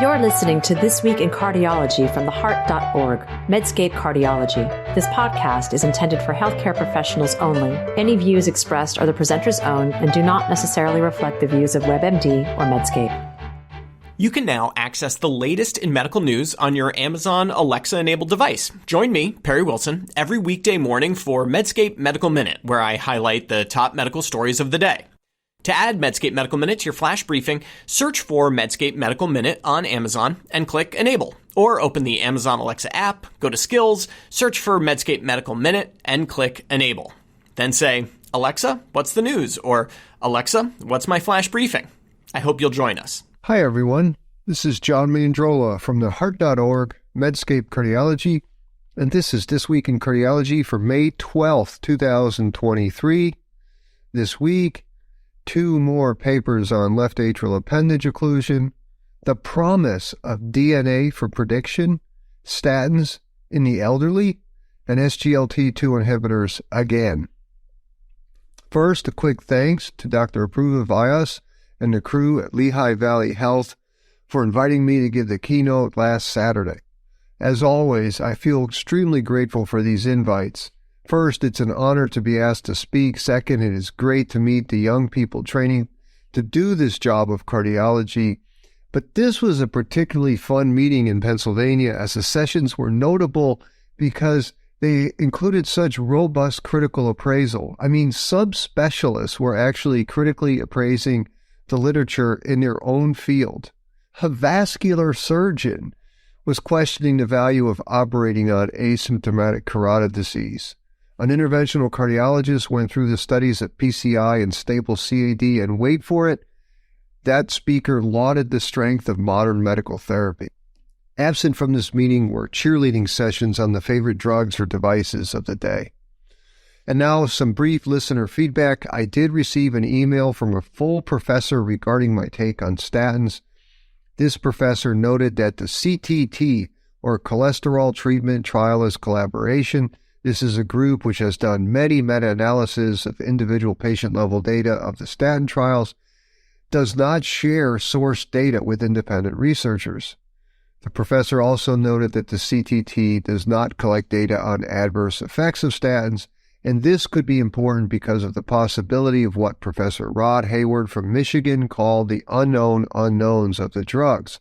You're listening to This Week in Cardiology from theheart.org, Medscape Cardiology. This podcast is intended for healthcare professionals only. Any views expressed are the presenter's own and do not necessarily reflect the views of WebMD or Medscape. You can now access the latest in medical news on your Amazon Alexa-enabled device. Join me, Perry Wilson, every weekday morning for Medscape Medical Minute, where I highlight the top medical stories of the day. To add Medscape Medical Minute to your flash briefing, search for Medscape Medical Minute on Amazon and click Enable. Or open the Amazon Alexa app, go to Skills, search for Medscape Medical Minute, and click Enable. Then say, Alexa, what's the news? Or, Alexa, what's my flash briefing? I hope you'll join us. Hi, everyone. This is John Mandrola from theheart.org, Medscape Cardiology, and this is This Week in Cardiology for May 12th, 2023. This week, 2 more papers on left atrial appendage occlusion, the promise of DNA for prediction, statins in the elderly, and SGLT2 inhibitors again. First, a quick thanks to Dr. Abraham Verghese and the crew at Lehigh Valley Health for inviting me to give the keynote last Saturday. As always, I feel extremely grateful for these invites. First, it's an honor to be asked to speak. Second, it is great to meet the young people training to do this job of cardiology. But this was a particularly fun meeting in Pennsylvania, as the sessions were notable because they included such robust critical appraisal. I mean, subspecialists were actually critically appraising the literature in their own field. A vascular surgeon was questioning the value of operating on asymptomatic carotid disease. An interventional cardiologist went through the studies of PCI and stable CAD, and wait for it, that speaker lauded the strength of modern medical therapy. Absent from this meeting were cheerleading sessions on the favorite drugs or devices of the day. And now some brief listener feedback. I did receive an email from a full professor regarding my take on statins. This professor noted that the CTT, or cholesterol treatment trialist collaboration, this is a group which has done many meta-analyses of individual patient-level data of the statin trials, does not share source data with independent researchers. The professor also noted that the CTT does not collect data on adverse effects of statins, and this could be important because of the possibility of what Professor Rod Hayward from Michigan called the unknown unknowns of the drugs.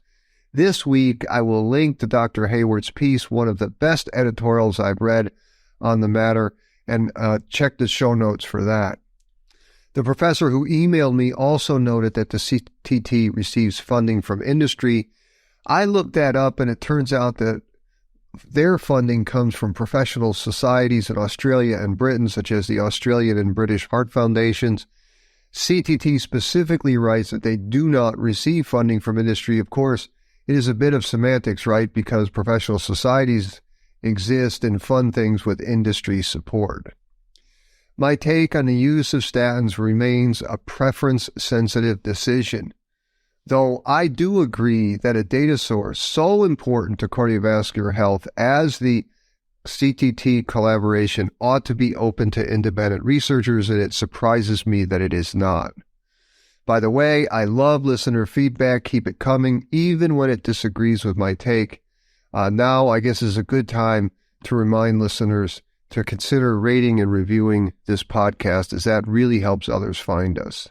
This week, I will link to Dr. Hayward's piece, one of the best editorials I've read on the matter, and check the show notes for that. The professor who emailed me also noted that the CTT receives funding from industry. I looked that up, and it turns out that their funding comes from professional societies in Australia and Britain, such as the Australian and British Heart Foundations. CTT specifically writes that they do not receive funding from industry. Of course, it is a bit of semantics, right? Because professional societies exist and fund things with industry support. My take on the use of statins remains a preference-sensitive decision, though I do agree that a data source so important to cardiovascular health as the CTT collaboration ought to be open to independent researchers, and it surprises me that it is not. By the way, I love listener feedback. Keep it coming, even when it disagrees with my take. Now, I guess, is a good time to remind listeners to consider rating and reviewing this podcast, as that really helps others find us.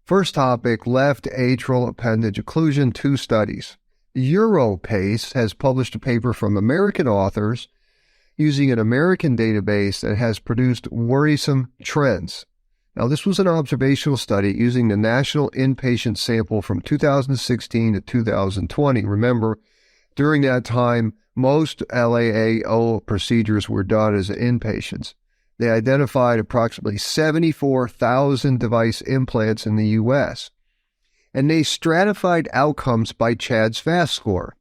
First topic, left atrial appendage occlusion, 2 studies. EuroPace has published a paper from American authors using an American database that has produced worrisome trends. Now, this was an observational study using the national inpatient sample from 2016 to 2020. Remember, during that time, most LAAO procedures were done as inpatients. They identified approximately 74,000 device implants in the U.S., and they stratified outcomes by CHA2DS2-VASc score.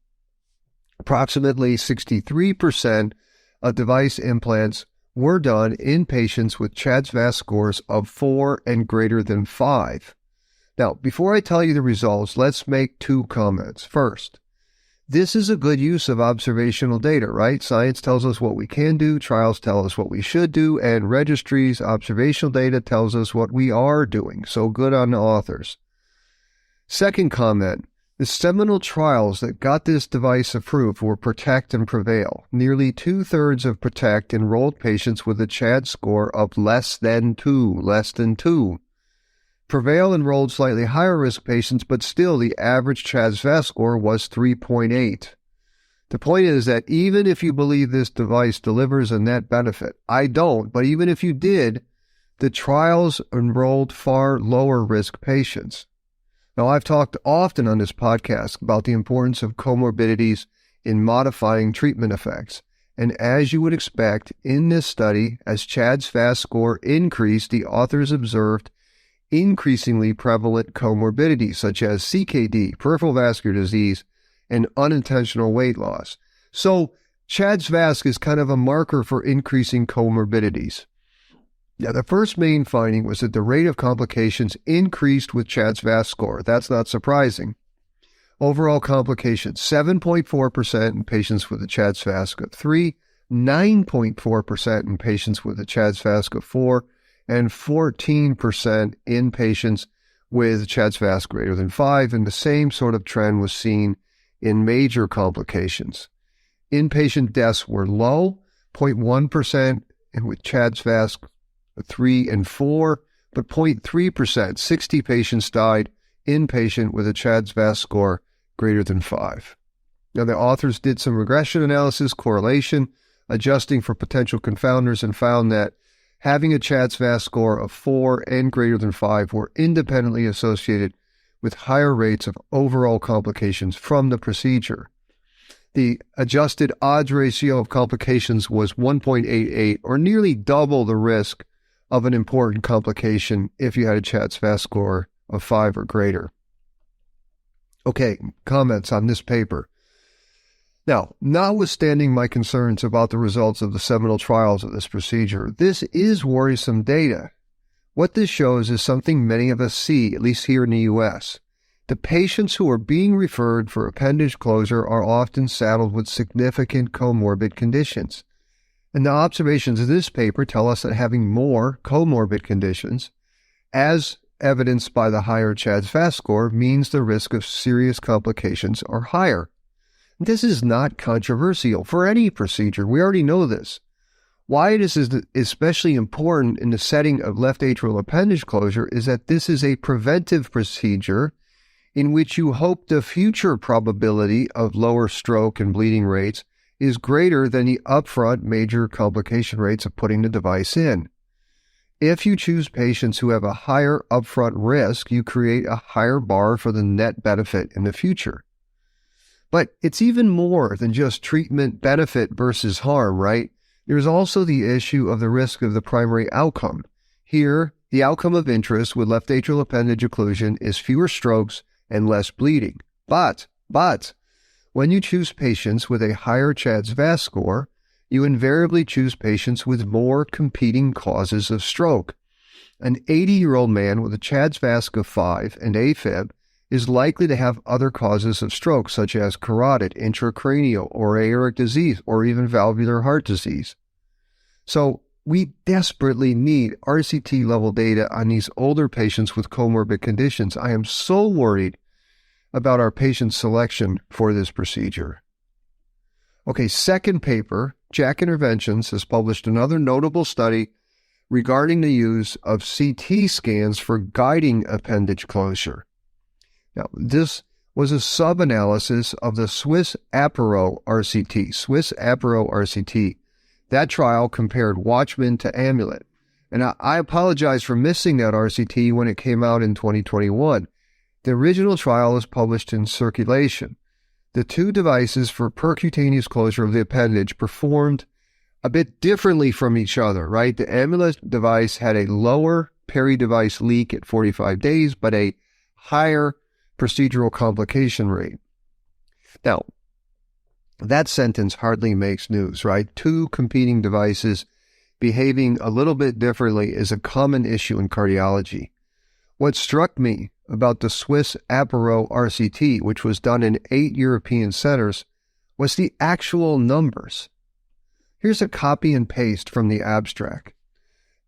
Approximately 63% of device implants were done in patients with CHA2DS2-VASc scores of 4 and greater than 5. Now, before I tell you the results, let's make 2 comments. First, this is a good use of observational data, right? Science tells us what we can do, trials tell us what we should do, and registries, observational data tells us what we are doing. So good on the authors. Second comment, The seminal trials that got this device approved were PROTECT and PREVAIL. Nearly 2/3 of PROTECT enrolled patients with a CHAD score of less than 2. PREVAIL enrolled slightly higher risk patients, but still the average CHA2DS2-VASc score was 3.8. The point is that even if you believe this device delivers a net benefit, I don't, but even if you did, the trials enrolled far lower risk patients. Now, I've talked often on this podcast about the importance of comorbidities in modifying treatment effects. And as you would expect, in this study, as CHA2DS2-VASc score increased, the authors observed increasingly prevalent comorbidities such as CKD, peripheral vascular disease, and unintentional weight loss. So CHA2DS2-VASc is kind of a marker for increasing comorbidities. Now, the first main finding was that the rate of complications increased with CHA2DS2-VASc score. That's not surprising. Overall complications, 7.4% in patients with a CHA2DS2-VASc of 3, 9.4% in patients with a CHA2DS2-VASc of 4, and 14% in patients with CHA2DS2-VASc greater than 5, and the same sort of trend was seen in major complications. Inpatient deaths were low, 0.1% with CHA2DS2-VASc 3 and 4, but 0.3%, 60 patients died inpatient with a CHA2DS2-VASc score greater than 5. Now, the authors did some regression analysis, correlation, adjusting for potential confounders, and found that having a CHA2DS2-VASc score of 4 and greater than 5 were independently associated with higher rates of overall complications from the procedure. The adjusted odds ratio of complications was 1.88, or nearly double the risk of an important complication if you had a CHA2DS2-VASc score of 5 or greater. Okay, comments on this paper. Now, notwithstanding my concerns about the results of the seminal trials of this procedure, this is worrisome data. What this shows is something many of us see, at least here in the U.S. The patients who are being referred for appendage closure are often saddled with significant comorbid conditions. And the observations of this paper tell us that having more comorbid conditions, as evidenced by the higher CHA2DS2-VASc score, means the risk of serious complications are higher. This is not controversial for any procedure. We already know this. Why it is especially important in the setting of left atrial appendage closure is that this is a preventive procedure in which you hope the future probability of lower stroke and bleeding rates is greater than the upfront major complication rates of putting the device in. If you choose patients who have a higher upfront risk, you create a higher bar for the net benefit in the future. But it's even more than just treatment benefit versus harm, right? There's also the issue of the risk of the primary outcome. Here, the outcome of interest with left atrial appendage occlusion is fewer strokes and less bleeding. But, when you choose patients with a higher CHA2DS2-VASc score, you invariably choose patients with more competing causes of stroke. An 80-year-old man with a CHA2DS2-VASc of 5 and AFib is likely to have other causes of stroke, such as carotid, intracranial, or aortic disease, or even valvular heart disease. So we desperately need RCT-level data on these older patients with comorbid conditions. I am so worried about our patient selection for this procedure. Okay, second paper, JACC Interventions, has published another notable study regarding the use of CT scans for guiding appendage closure. Now, this was a sub-analysis of the Swiss-Apero RCT. That trial compared Watchman to Amulet. And I apologize for missing that RCT when it came out in 2021. The original trial is published in Circulation. The two devices for percutaneous closure of the appendage performed a bit differently from each other, right? The Amulet device had a lower peri-device leak at 45 days, but a higher procedural complication rate. Now, that sentence hardly makes news, right? Two competing devices behaving a little bit differently is a common issue in cardiology. What struck me about the Swiss-Apero RCT, which was done in 8 European centers, was the actual numbers. Here's a copy and paste from the abstract.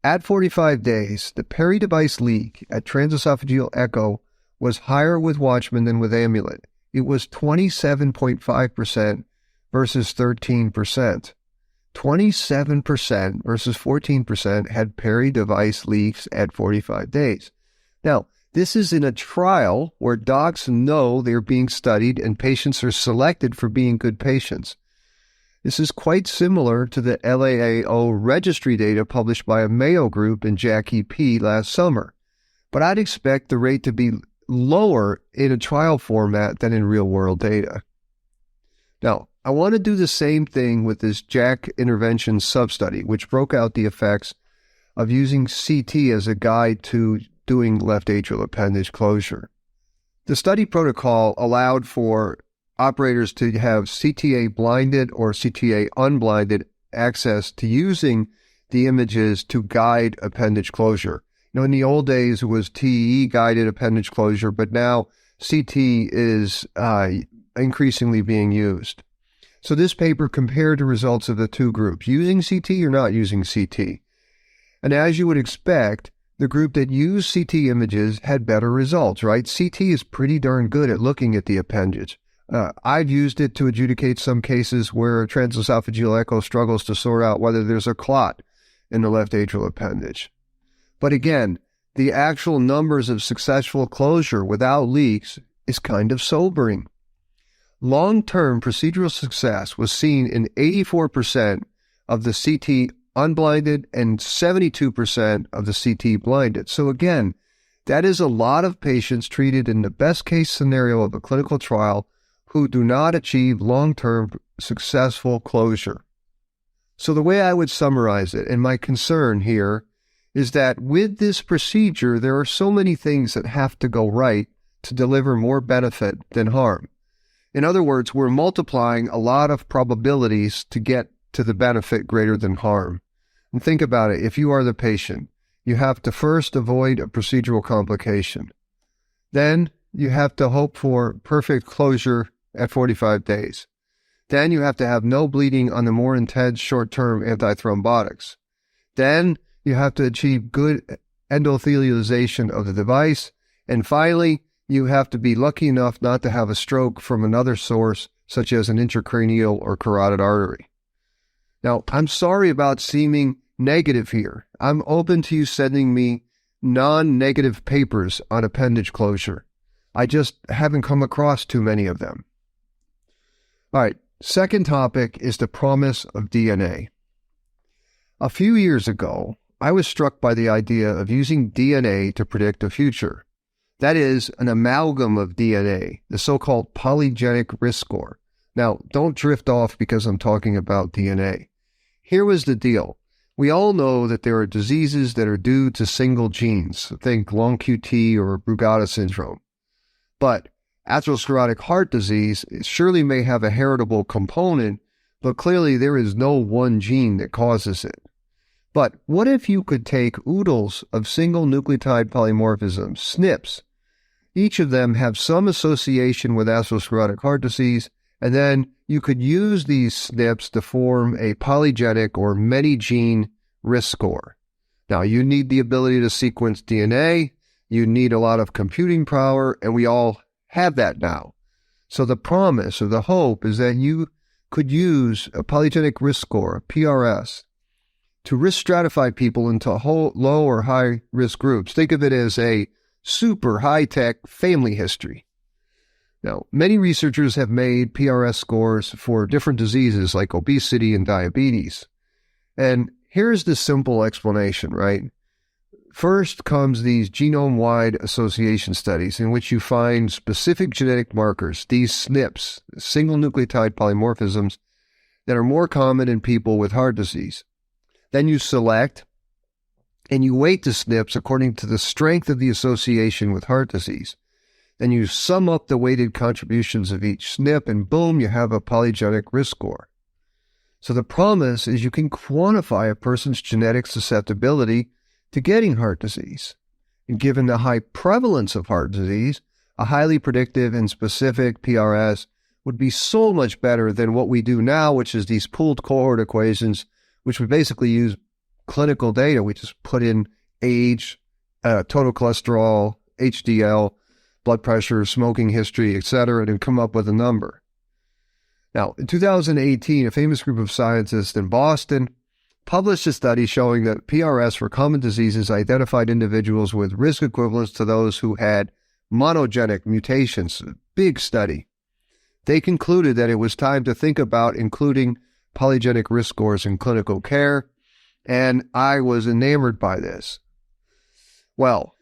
At 45 days, the peri-device leak at transesophageal echo was higher with Watchman than with Amulet, it was 27.5% versus 13%. 27% versus 14% had peri-device leaks at 45 days. Now, this is in a trial where docs know they're being studied and patients are selected for being good patients. This is quite similar to the LAAO registry data published by a Mayo group in JACC EP last summer. But I'd expect the rate to be lower in a trial format than in real-world data. Now, I want to do the same thing with this JACC intervention substudy, which broke out the effects of using CT as a guide to doing left atrial appendage closure. The study protocol allowed for operators to have CTA blinded or CTA unblinded access to using the images to guide appendage closure. You know, in the old days, it was TE guided appendage closure, but now CT is increasingly being used. So this paper compared the results of the two groups, using CT or not using CT. And as you would expect, the group that used CT images had better results, right? CT is pretty darn good at looking at the appendage. I've used it to adjudicate some cases where transesophageal echo struggles to sort out whether there's a clot in the left atrial appendage. But again, the actual numbers of successful closure without leaks is kind of sobering. Long-term procedural success was seen in 84% of the CT unblinded and 72% of the CT blinded. So again, that is a lot of patients treated in the best-case scenario of a clinical trial who do not achieve long-term successful closure. So the way I would summarize it, and my concern here, is that with this procedure, there are so many things that have to go right to deliver more benefit than harm. In other words, we're multiplying a lot of probabilities to get to the benefit greater than harm. And think about it. If you are the patient, you have to first avoid a procedural complication. Then you have to hope for perfect closure at 45 days. Then you have to have no bleeding on the more intense short-term antithrombotics. Then you have to achieve good endothelialization of the device. And finally, you have to be lucky enough not to have a stroke from another source, such as an intracranial or carotid artery. Now, I'm sorry about seeming negative here. I'm open to you sending me non-negative papers on appendage closure. I just haven't come across too many of them. All right, second topic is the promise of DNA. A few years ago, I was struck by the idea of using DNA to predict the future. That is, an amalgam of DNA, the so-called polygenic risk score. Now, don't drift off because I'm talking about DNA. Here was the deal. We all know that there are diseases that are due to single genes. Think long QT or Brugada syndrome. But atherosclerotic heart disease surely may have a heritable component, but clearly there is no one gene that causes it. But what if you could take oodles of single nucleotide polymorphisms, SNPs? Each of them have some association with atherosclerotic heart disease, and then you could use these SNPs to form a polygenic or many-gene risk score. Now, you need the ability to sequence DNA, you need a lot of computing power, and we all have that now. So the promise or the hope is that you could use a polygenic risk score, PRS, to risk stratify people into low or high risk groups. Think of it as a super high-tech family history. Now, many researchers have made PRS scores for different diseases like obesity and diabetes. And here's the simple explanation, right? First comes these genome-wide association studies in which you find specific genetic markers, these SNPs, single nucleotide polymorphisms, that are more common in people with heart disease. Then you select and you weight the SNPs according to the strength of the association with heart disease. Then you sum up the weighted contributions of each SNP, and boom, you have a polygenic risk score. So the promise is you can quantify a person's genetic susceptibility to getting heart disease. And given the high prevalence of heart disease, a highly predictive and specific PRS would be so much better than what we do now, which is these pooled cohort equations, which we basically use clinical data. We just put in age, total cholesterol, HDL, blood pressure, smoking history, etc., and come up with a number. Now, in 2018, a famous group of scientists in Boston published a study showing that PRS for common diseases identified individuals with risk equivalents to those who had monogenic mutations. Big study. They concluded that it was time to think about including polygenic risk scores in clinical care, and I was enamored by this. Well,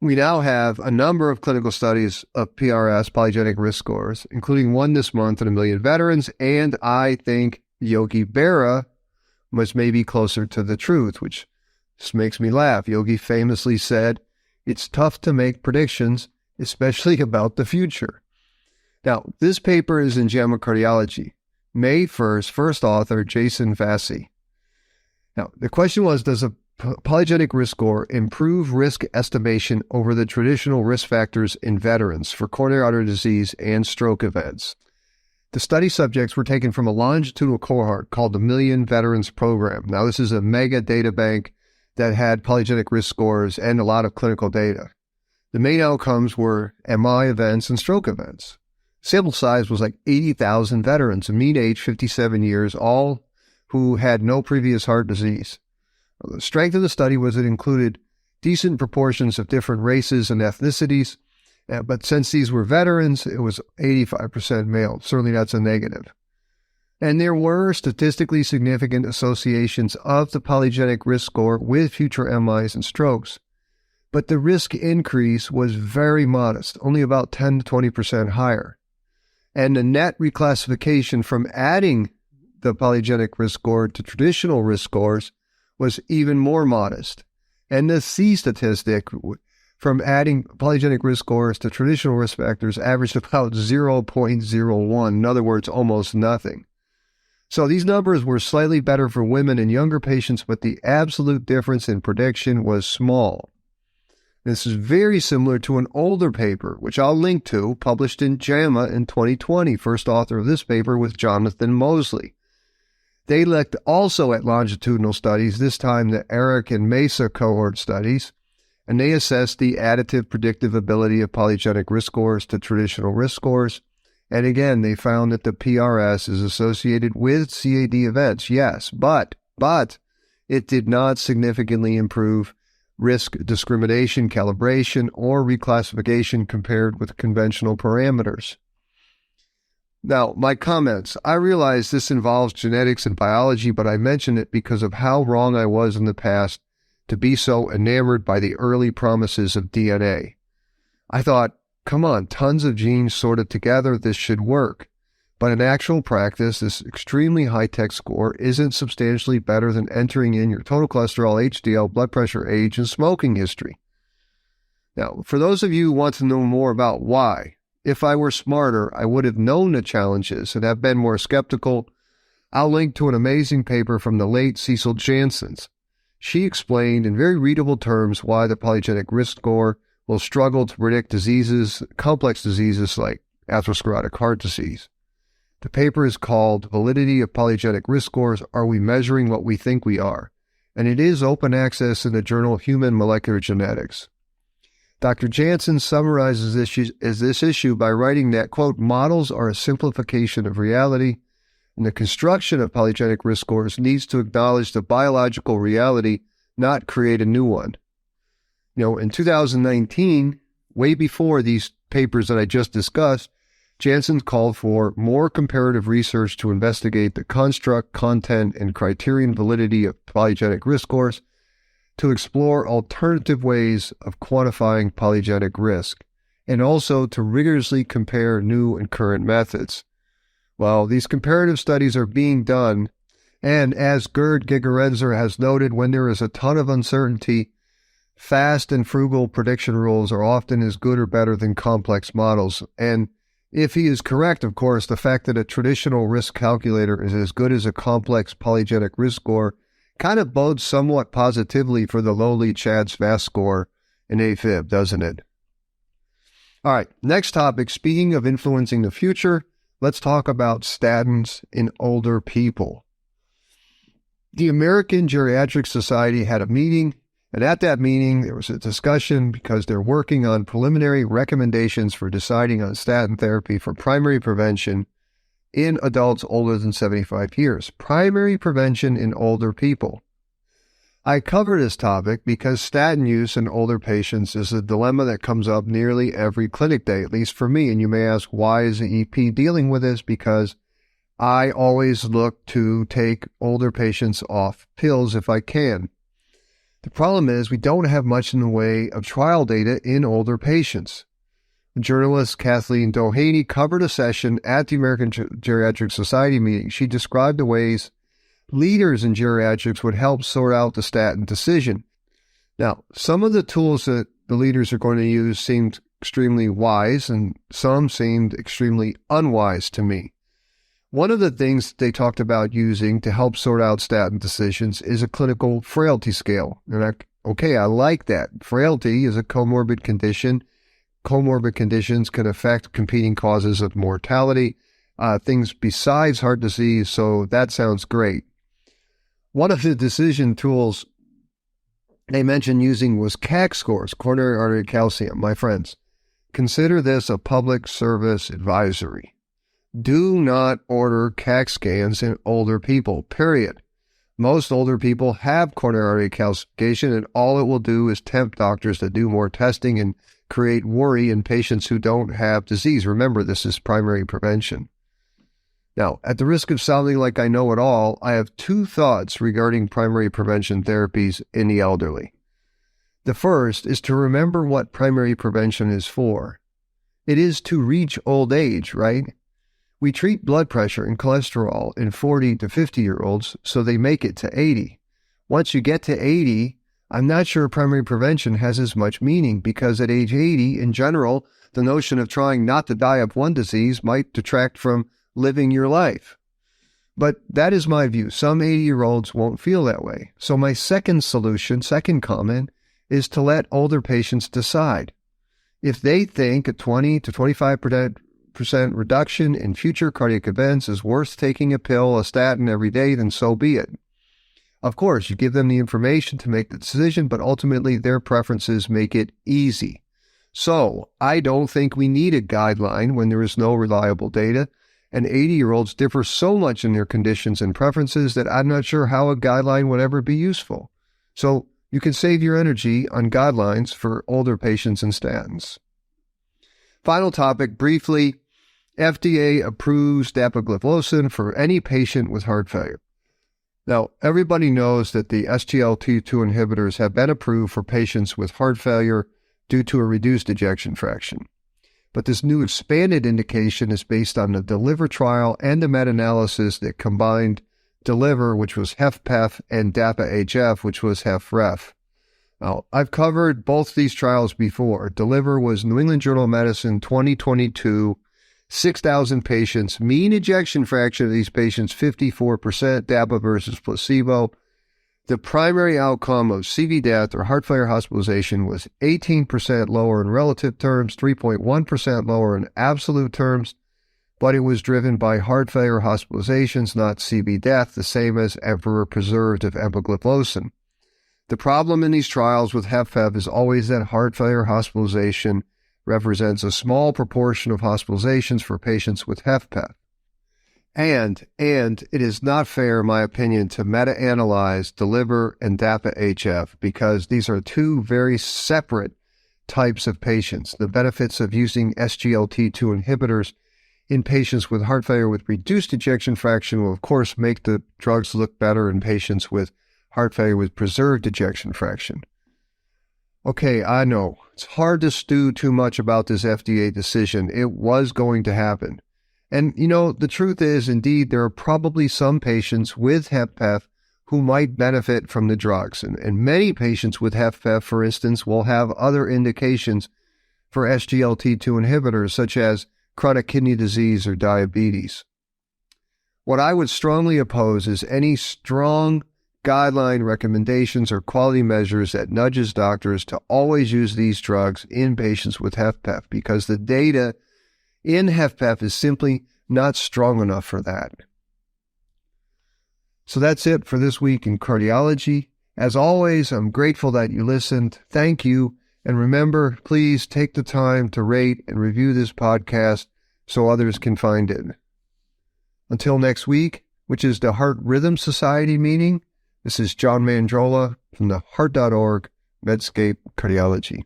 we now have a number of clinical studies of PRS, polygenic risk scores, including one this month in 1 million veterans, and I think Yogi Berra was maybe closer to the truth, which just makes me laugh. Yogi famously said, "It's tough to make predictions, especially about the future." Now, this paper is in JAMA Cardiology, May 1st, first author, Jason Vassie. Now, the question was, does a polygenic risk score improve risk estimation over the traditional risk factors in veterans for coronary artery disease and stroke events? The study subjects were taken from a longitudinal cohort called the Million Veterans Program. Now, this is a mega data bank that had polygenic risk scores and a lot of clinical data. The main outcomes were MI events and stroke events. Sample size was like 80,000 veterans, a mean age 57 years, all who had no previous heart disease. The strength of the study was it included decent proportions of different races and ethnicities, but since these were veterans, it was 85% male. Certainly that's a negative. And there were statistically significant associations of the polygenic risk score with future MIs and strokes. But the risk increase was very modest, only about 10 to 20% higher. And the net reclassification from adding the polygenic risk score to traditional risk scores was even more modest. And the C statistic from adding polygenic risk scores to traditional risk factors averaged about 0.01, in other words, almost nothing. So these numbers were slightly better for women and younger patients, but the absolute difference in prediction was small. This is very similar to an older paper, which I'll link to, published in JAMA in 2020. First author of this paper was Jonathan Mosley. They looked also at longitudinal studies, this time the Eric and Mesa cohort studies, and they assessed the additive predictive ability of polygenic risk scores to traditional risk scores. And again, they found that the PRS is associated with CAD events, yes, but it did not significantly improve risk discrimination, calibration, or reclassification compared with conventional parameters. Now, my comments. I realize this involves genetics and biology, but I mention it because of how wrong I was in the past to be so enamored by the early promises of DNA. I thought, come on, tons of genes sorted together, this should work. But in actual practice, this extremely high-tech score isn't substantially better than entering in your total cholesterol, HDL, blood pressure, age, and smoking history. Now, for those of you who want to know more about why, if I were smarter, I would have known the challenges and have been more skeptical. I'll link to an amazing paper from the late Cecil Janssens. She explained in very readable terms why the polygenic risk score will struggle to predict diseases, complex diseases like atherosclerotic heart disease. The paper is called Validity of Polygenic Risk Scores, Are We Measuring What We Think We Are? And it is open access in the journal Human Molecular Genetics. Dr. Janssen summarizes this issue by writing that, quote, models are a simplification of reality, and the construction of polygenic risk scores needs to acknowledge the biological reality, not create a new one. In 2019, way before these papers that I just discussed, Janssen called for more comparative research to investigate the construct, content, and criterion validity of polygenic risk scores to explore alternative ways of quantifying polygenic risk, and also to rigorously compare new and current methods. Well, these comparative studies are being done, and as Gerd Gigerenzer has noted, when there is a ton of uncertainty, fast and frugal prediction rules are often as good or better than complex models. And if he is correct, of course, the fact that a traditional risk calculator is as good as a complex polygenic risk score kind of bodes somewhat positively for the lowly Chad's VAST score in AFib, doesn't it? All right, next topic. Speaking of influencing the future, let's talk about statins in older people. The American Geriatric Society had a meeting, And at that meeting, there was a discussion because they're working on preliminary recommendations for deciding on statin therapy for primary prevention in adults older than 75 years. Primary prevention in older people. I cover this topic because statin use in older patients is a dilemma that comes up nearly every clinic day, at least for me. And you may ask, why is the EP dealing with this? Because I always look to take older patients off pills if I can. The problem is we don't have much in the way of trial data in older patients. Journalist Kathleen Doheny covered a session at the American Geriatric Society meeting. She described the ways leaders in geriatrics would help sort out the statin decision. Now, some of the tools that the leaders are going to use seemed extremely wise, and some seemed extremely unwise to me. One of the things they talked about using to help sort out statin decisions is a clinical frailty scale. And I like that. Frailty is a comorbid condition. Comorbid conditions can affect competing causes of mortality, things besides heart disease, so that sounds great. One of the decision tools they mentioned using was CAC scores, coronary artery calcium. My friends, consider this a public service advisory. Do not order CAC scans in older people, period. Most older people have coronary artery calcification, and all it will do is tempt doctors to do more testing and create worry in patients who don't have disease. Remember, this is primary prevention. Now, at the risk of sounding like I know it all, I have two thoughts regarding primary prevention therapies in the elderly. The first is to remember what primary prevention is for. It is to reach old age, right? We treat blood pressure and cholesterol in 40 to 50-year-olds so they make it to 80. Once you get to 80, I'm not sure primary prevention has as much meaning because at age 80, in general, the notion of trying not to die of one disease might detract from living your life. But that is my view. Some 80-year-olds won't feel that way. So my second comment, is to let older patients decide. If they think a 20 to 25% reduction in future cardiac events is worth taking a pill, a statin every day, then so be it. Of course, you give them the information to make the decision, but ultimately their preferences make it easy. So I don't think we need a guideline when there is no reliable data. And 80-year-olds differ so much in their conditions and preferences that I'm not sure how a guideline would ever be useful. So you can save your energy on guidelines for older patients and statins. Final topic, briefly, FDA approves Dapagliflozin for any patient with heart failure. Now, everybody knows that the SGLT2 inhibitors have been approved for patients with heart failure due to a reduced ejection fraction. But this new expanded indication is based on the DELIVER trial and a meta-analysis that combined DELIVER, which was HFpEF, and DAPA-HF, which was HFrEF. Now, I've covered both these trials before. DELIVER was New England Journal of Medicine 2022, 6,000 patients. Mean ejection fraction of these patients, 54%, DAPA versus placebo. The primary outcome of CV death or heart failure hospitalization was 18% lower in relative terms, 3.1% lower in absolute terms, but it was driven by heart failure hospitalizations, not CV death, the same as Emperor preserved of empagliflozin. The problem in these trials with HFpEF is always that heart failure hospitalization represents a small proportion of hospitalizations for patients with HFpEF. And it is not fair, in my opinion, to meta-analyze DELIVER and DAPA-HF because these are two very separate types of patients. The benefits of using SGLT2 inhibitors in patients with heart failure with reduced ejection fraction will, of course, make the drugs look better in patients with heart failure with preserved ejection fraction. Okay, I know. It's hard to stew too much about this FDA decision. It was going to happen. And, the truth is, indeed, there are probably some patients with HFpEF who might benefit from the drugs. And many patients with HFpEF, for instance, will have other indications for SGLT2 inhibitors, such as chronic kidney disease or diabetes. What I would strongly oppose is any strong guideline recommendations or quality measures that nudges doctors to always use these drugs in patients with HFpEF because the data in HFpEF is simply not strong enough for that. So that's it for this week in cardiology. As always, I'm grateful that you listened. Thank you. And remember, please take the time to rate and review this podcast so others can find it. Until next week, which is the Heart Rhythm Society meeting, this is John Mandrola from the Heart.org Medscape Cardiology.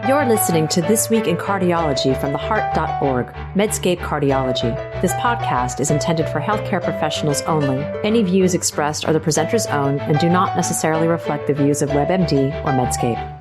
You're listening to This Week in Cardiology from the Heart.org, Medscape Cardiology. This podcast is intended for healthcare professionals only. Any views expressed are the presenter's own and do not necessarily reflect the views of WebMD or Medscape.